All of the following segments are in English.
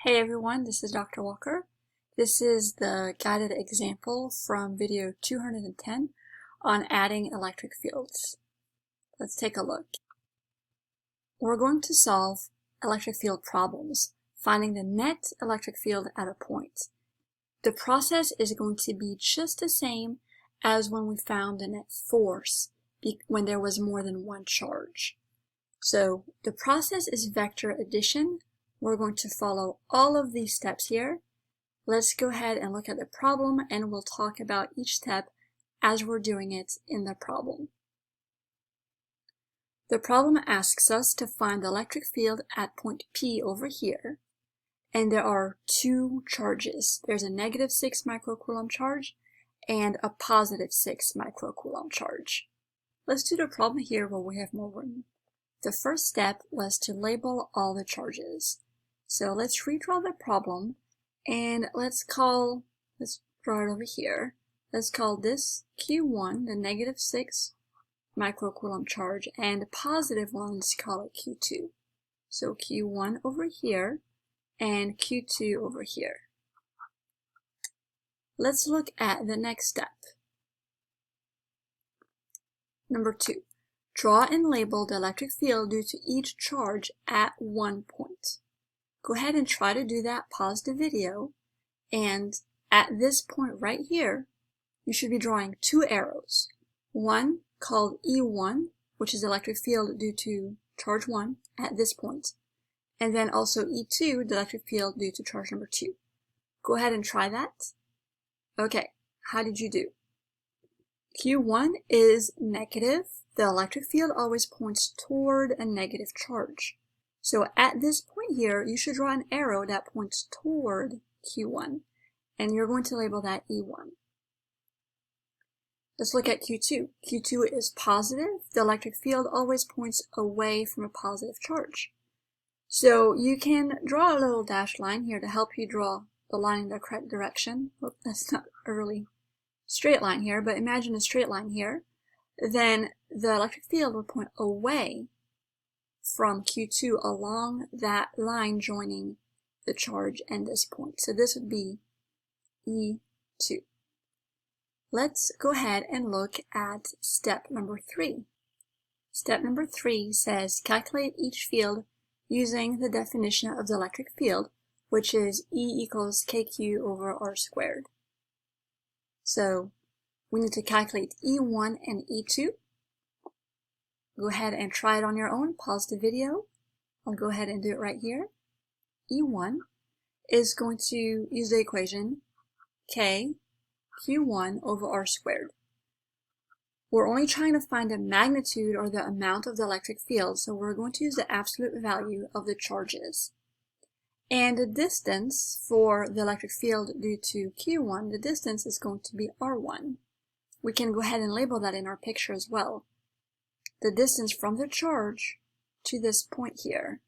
Hey everyone, this is Dr. Walker. This is the guided example from video 210 on adding electric fields. Let's take a look. We're going to solve electric field problems, finding the net electric field at a point. The process is going to be just the same as when we found the net force when there was more than one charge. So the process is vector addition. We're going to follow all of these steps here. Let's go ahead and look at the problem, and we'll talk about each step as we're doing it in the problem. The problem asks us to find the electric field at point P over here, and there are two charges. There's a negative 6 microcoulomb charge and a positive 6 microcoulomb charge. Let's do the problem here where we have more room. The first step was to label all the charges. So let's redraw the problem, and let's draw it over here. Let's call this Q1, the negative 6 microcoulomb charge, and the positive one, let's call it Q2. So Q1 over here and Q2 over here. Let's look at the next step. Number 2. Draw and label the electric field due to each charge at one point. Go ahead and try to do that, pause the video, and at this point right here, you should be drawing two arrows. One called E1, which is electric field due to charge 1 at this point, and then also E2, the electric field due to charge number 2. Go ahead and try that. Okay, how did you do? Q1 is negative. The electric field always points toward a negative charge. So at this point here, you should draw an arrow that points toward Q1, and you're going to label that E1. Let's look at Q2. Q2 is positive. The electric field always points away from a positive charge. So you can draw a little dashed line here to help you draw the line in the correct direction. Oh, that's not a really straight line here, but imagine a straight line here. Then the electric field would point away from Q2 along that line joining the charge and this point. So this would be E2. Let's go ahead and look at step number 3. Step number 3 says calculate each field using the definition of the electric field, which is E equals KQ over R squared. So we need to calculate E1 and E2. Go ahead and try it on your own. Pause the video. I'll go ahead and do it right here. E1 is going to use the equation K Q1 over R squared. We're only trying to find the magnitude or the amount of the electric field, so we're going to use the absolute value of the charges. And the distance for the electric field due to Q1, the distance is going to be R1. We can go ahead and label that in our picture as well. The distance from the charge to this point here,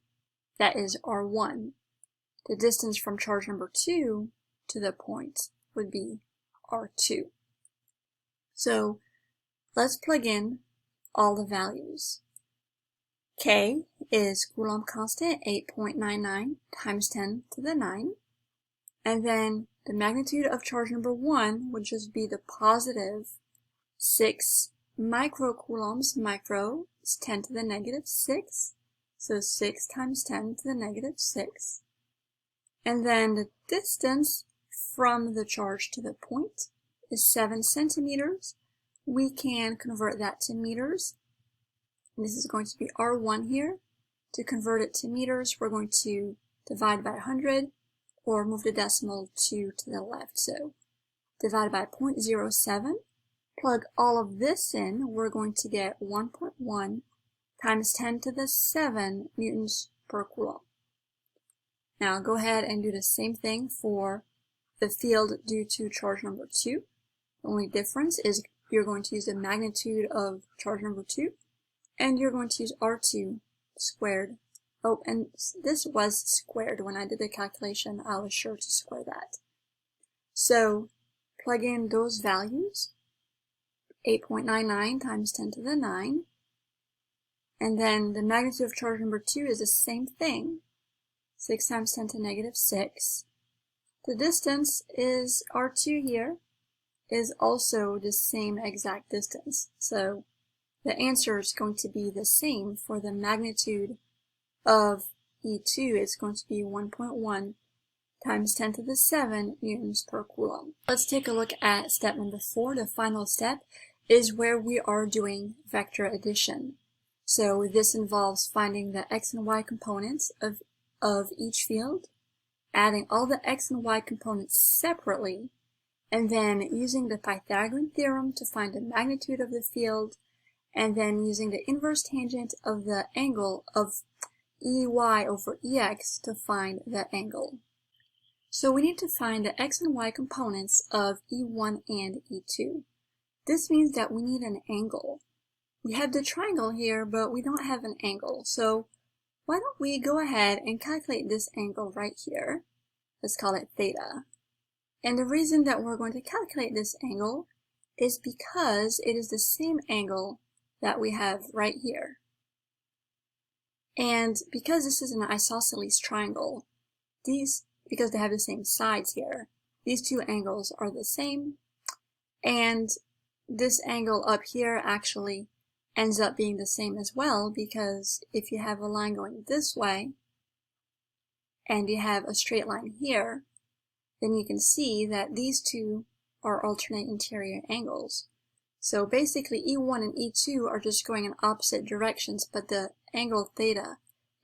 that is R1. The distance from charge number 2 to the point would be R2. So let's plug in all the values. K is Coulomb constant, 8.99 times 10 to the 9. And then the magnitude of charge number 1 would just be the positive 6 microcoulombs. Micro is 10 to the negative 6. So 6 times 10 to the negative 6. And then the distance from the charge to the point is 7 centimeters. We can convert that to meters. This is going to be R1 here. To convert it to meters, we're going to divide by 100 or move the decimal 2 to the left. So divide by 0.07. Plug all of this in, we're going to get 1.1 times 10 to the 7 newtons per coulomb. Now go ahead and do the same thing for the field due to charge number 2. The only difference is you're going to use the magnitude of charge number 2, and you're going to use R2 squared. Oh, and this was squared. When I did the calculation, I was sure to square that. So plug in those values, 8.99 times 10 to the 9, and then the magnitude of charge number 2 is the same thing, 6 times 10 to negative 6. The distance is R2 here is also the same exact distance. So the answer is going to be the same for the magnitude of E2. It's going to be 1.1 times 10 to the 7 newtons per coulomb. Let's take a look at step number 4. The final step is where we are doing vector addition. So this involves finding the x and y components of each field, adding all the x and y components separately, and then using the Pythagorean theorem to find the magnitude of the field, and then using the inverse tangent of the angle of EY over EX to find the angle. So we need to find the x and y components of E1 and E2. This means that we need an angle. We have the triangle here, but we don't have an angle. So why don't we go ahead and calculate this angle right here. Let's call it theta. And the reason that we're going to calculate this angle is because it is the same angle that we have right here. And because this is an isosceles triangle, because they have the same sides here, these two angles are the same, and this angle up here actually ends up being the same as well, because if you have a line going this way and you have a straight line here, then you can see that these two are alternate interior angles. So basically E1 and E2 are just going in opposite directions, but the angle theta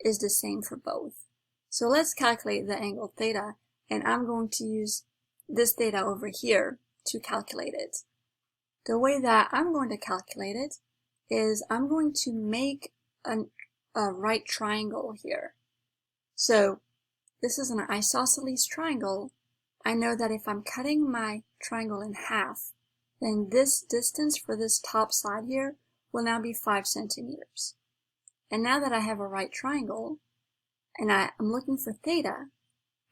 is the same for both. So let's calculate the angle theta, and I'm going to use this theta over here to calculate it. The way that I'm going to calculate it is I'm going to make a right triangle here. So this is an isosceles triangle. I know that if I'm cutting my triangle in half, then this distance for this top side here will now be 5 centimeters. And now that I have a right triangle, and I'm looking for theta,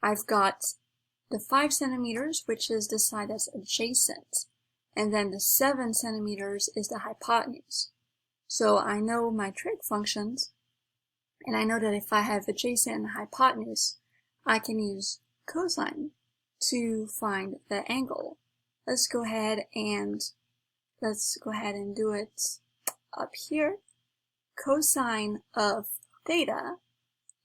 I've got the 5 centimeters, which is the side that's adjacent, and then the 7 centimeters is the hypotenuse. So I know my trig functions, and I know that if I have adjacent and hypotenuse, I can use cosine to find the angle. Let's go ahead and do it up here. Cosine of theta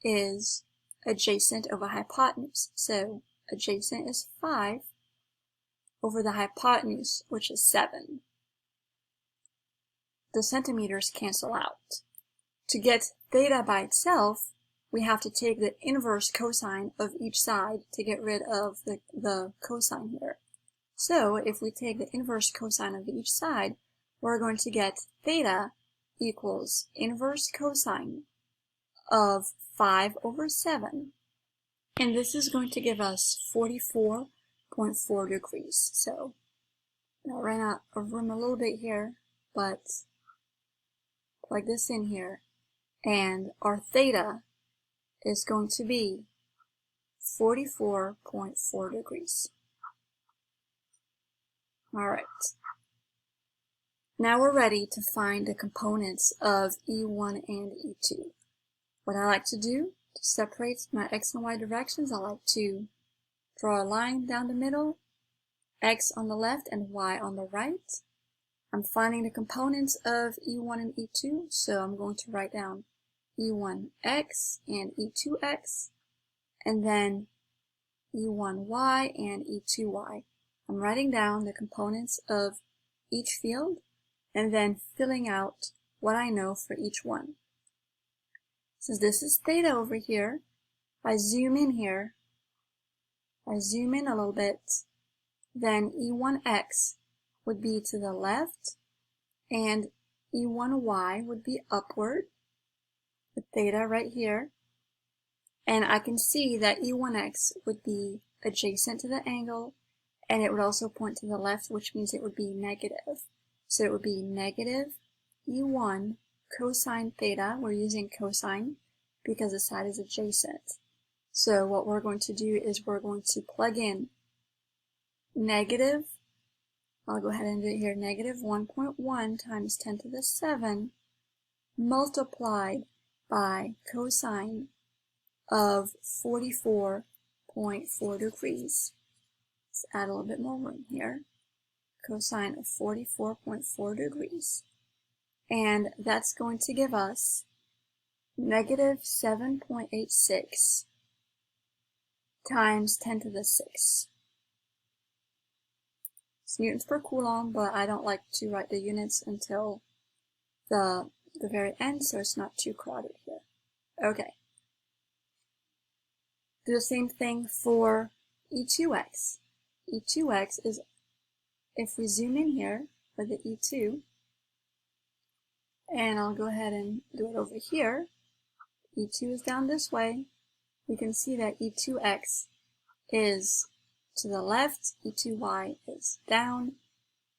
is adjacent over hypotenuse. So adjacent is 5 over the hypotenuse, which is 7. The centimeters cancel out. To get theta by itself, we have to take the inverse cosine of each side to get rid of the cosine here. So if we take the inverse cosine of each side, we're going to get theta equals inverse cosine of 5 over 7. And this is going to give us 44.4 degrees. So I ran out of room a little bit here, but plug this in here, and our theta is going to be 44.4 degrees. Alright. Now we're ready to find the components of E1 and E2. What I like to do to separate my x and y directions, I like to draw a line down the middle, x on the left and y on the right. I'm finding the components of E1 and E2, so I'm going to write down E1x and E2x, and then E1y and E2y. I'm writing down the components of each field and then filling out what I know for each one. Since this is theta over here, if I zoom in here, if I zoom in a little bit, then E1x would be to the left and E1y would be upward, with theta right here. And I can see that E1x would be adjacent to the angle, and it would also point to the left, which means it would be negative. So it would be negative E1 cosine theta. We're using cosine because the side is adjacent. So what we're going to do is we're going to plug in negative, I'll go ahead and do it here, negative 1.1 times 10 to the 7 multiplied by cosine of 44.4 degrees. Let's add a little bit more room here. Cosine of 44.4 degrees. And that's going to give us negative 7.86 times 10 to the 6. It's newtons per coulomb, but I don't like to write the units until the very end, so it's not too crowded here. Okay. Do the same thing for E2x. E2x is, if we zoom in here for the E2, and I'll go ahead and do it over here. E2 is down this way. We can see that E2x is to the left, E2y is down,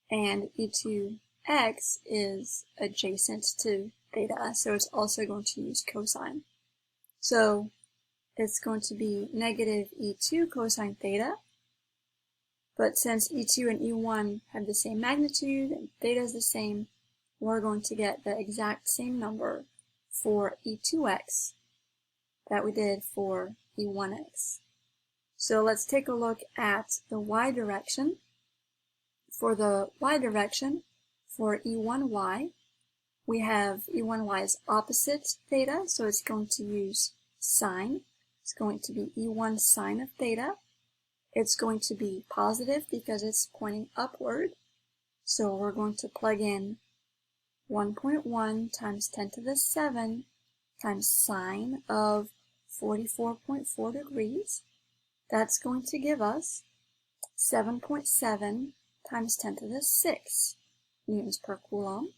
and E2x is adjacent to theta, so it's also going to use cosine. So it's going to be negative E2 cosine theta, but since E2 and E1 have the same magnitude and theta is the same, we're going to get the exact same number for E2x that we did for E1x. So let's take a look at the y direction. For the y direction, for E1y, we have E1y is opposite theta, so it's going to use sine. It's going to be E1 sine of theta. It's going to be positive because it's pointing upward. So we're going to plug in 1.1 times 10 to the 7 times sine of 44.4 degrees. That's going to give us 7.7 times 10 to the 6 newtons per coulomb.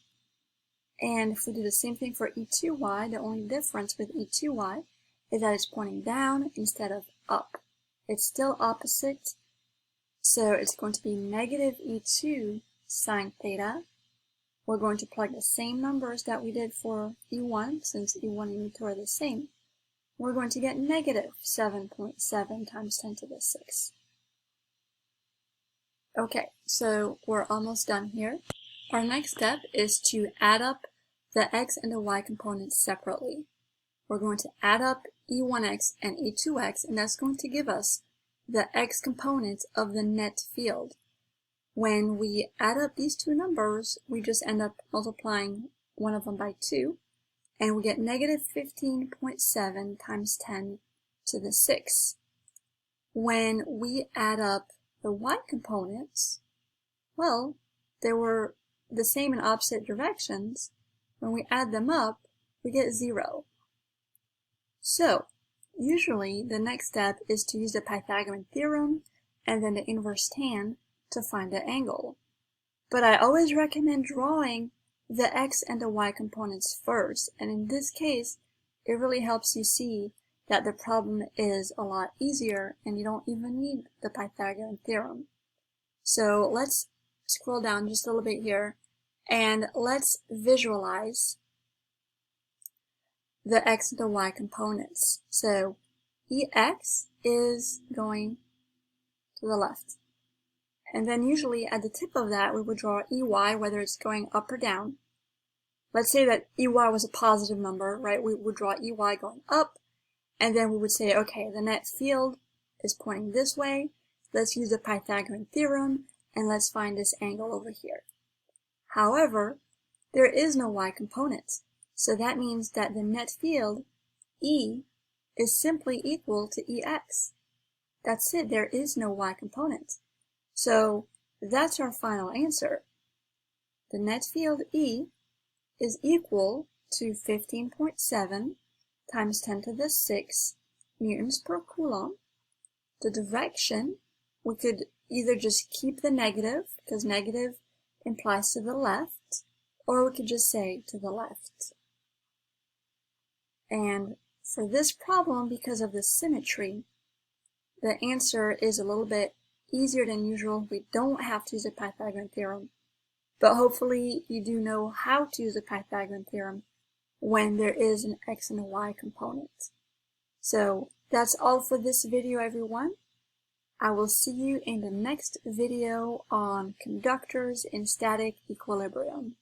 And if we do the same thing for E2y, the only difference with E2y is that it's pointing down instead of up. It's still opposite, so it's going to be negative E2 sine theta. We're going to plug the same numbers that we did for E1, since E1 and E2 are the same. We're going to get negative 7.7 times 10 to the 6. Okay, so we're almost done here. Our next step is to add up the x and the y components separately. We're going to add up E1x and E2x, and that's going to give us the x component of the net field. When we add up these two numbers, we just end up multiplying one of them by 2, and we get negative 15.7 times 10 to the 6. When we add up the y components, well, they were the same in opposite directions. When we add them up, we get 0. So, usually the next step is to use the Pythagorean theorem and then the inverse tan to find the angle. But I always recommend drawing the x and the y components first, and in this case, it really helps you see that the problem is a lot easier and you don't even need the Pythagorean theorem. So let's scroll down just a little bit here and let's visualize the x and the y components. So Ex is going to the left. And then usually at the tip of that, we would draw Ey, whether it's going up or down. Let's say that Ey was a positive number, right? We would draw Ey going up, and then we would say, okay, the net field is pointing this way. Let's use the Pythagorean theorem, and let's find this angle over here. However, there is no y component. So that means that the net field, E, is simply equal to Ex. That's it, there is no y component. So that's our final answer. The net field E is equal to 15.7 times 10 to the 6 newtons per coulomb. The direction, we could either just keep the negative, because negative implies to the left, or we could just say to the left. And for this problem, because of the symmetry, the answer is a little bit easier than usual. We don't have to use the Pythagorean theorem, but hopefully you do know how to use the Pythagorean theorem when there is an x and a y component. So that's all for this video, everyone. I will see you in the next video on conductors in static equilibrium.